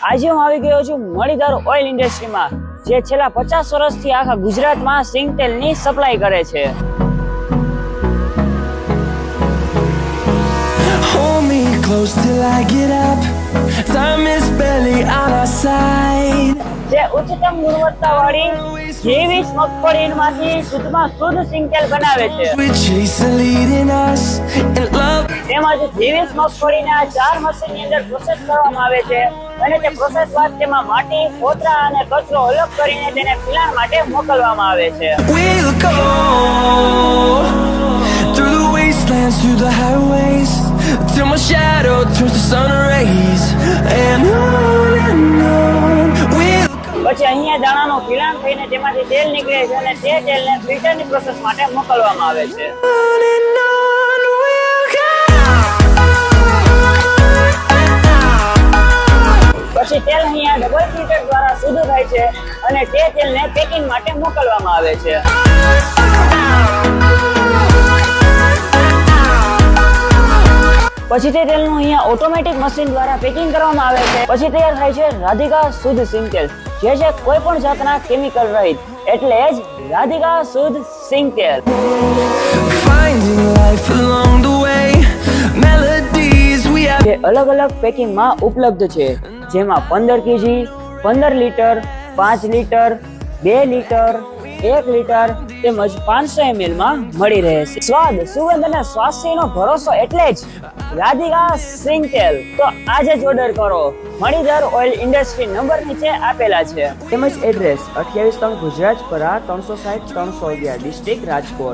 આજે હું આવી ગયો છું મણિધર ઓઇલ ઇન્ડસ્ટ્રીમાં, જે છેલ્લા 50 વર્ષથી આખા ગુજરાતમાં સિંગ તેલની સપ્લાય કરે છે. Hold me close till I get up. Time is barely on our side. જે ઉચ્ચતમ ગુણવત્તાવાળી જેવીસ મગફળીમાંથી શુદ્ધમાં શુદ્ધ સિંગ તેલ બનાવે છે. We chase the leading us in love. તેમજ જેવીસ મગફળીને આ 4 મશીનની અંદર પ્રોસેસ કરવામાં આવે છે અને તે પ્રોસેસ બાદ તેમાં માટી, કોતરા અને કચરો અલગ કરીને તેને પિલાણ માટે મોકલવામાં આવે છે. We'll go through the wastelands, through the highways, till my shadow turns to sun rays. And on we'll પછી અહીંયા દાણાનું પિલાણ થઈને તેમાંથી તેલ નીકળે છે અને તે તેલને ફિલ્ટરની પ્રોસેસ માટે મોકલવામાં આવે છે. on we'll go. પછી તેલ અહીંયા ડબલ ફિલ્ટર દ્વારા શુદ્ધ થાય છે અને તે તેલને પેકિંગ માટે મોકલવામાં આવે છે. પછી તે તેલનું અહીંયા ઓટોમેટિક મશીન દ્વારા પેકિંગ કરવામાં આવે છે. પછી તૈયાર થાય છે રાધિકા શુદ્ધ સિંગ તેલ, જે છે કોઈ પણ જાતના કેમિકલ રહિત, એટલે જ રાધિકા શુદ્ધ સિંગ તેલ. Finding life along the way, melodies we have. જે અલગ અલગ પેકિંગમાં ઉપલબ્ધ છે, જેમાં 15 kg, 15 litre, 5 litre, 2 litre, 1 litre તેમજ 500 ml માં મળી રહે છે. સ્વાદ, સુગંધ અને સ્વાસ્થ્યનો ભરોસો એટલે જ રાધિકા સિંગ તેલ. તો આજે જ ઓર્ડર કરો. મણિધર ઓઇલ ઇન્ડસ્ટ્રી નંબર નીચે આપેલા છે. તેમજ એડ્રેસ 28 ગુજરાતપરા 360 311 ડિસ્ટ્રિક્ટ રાજકોટ.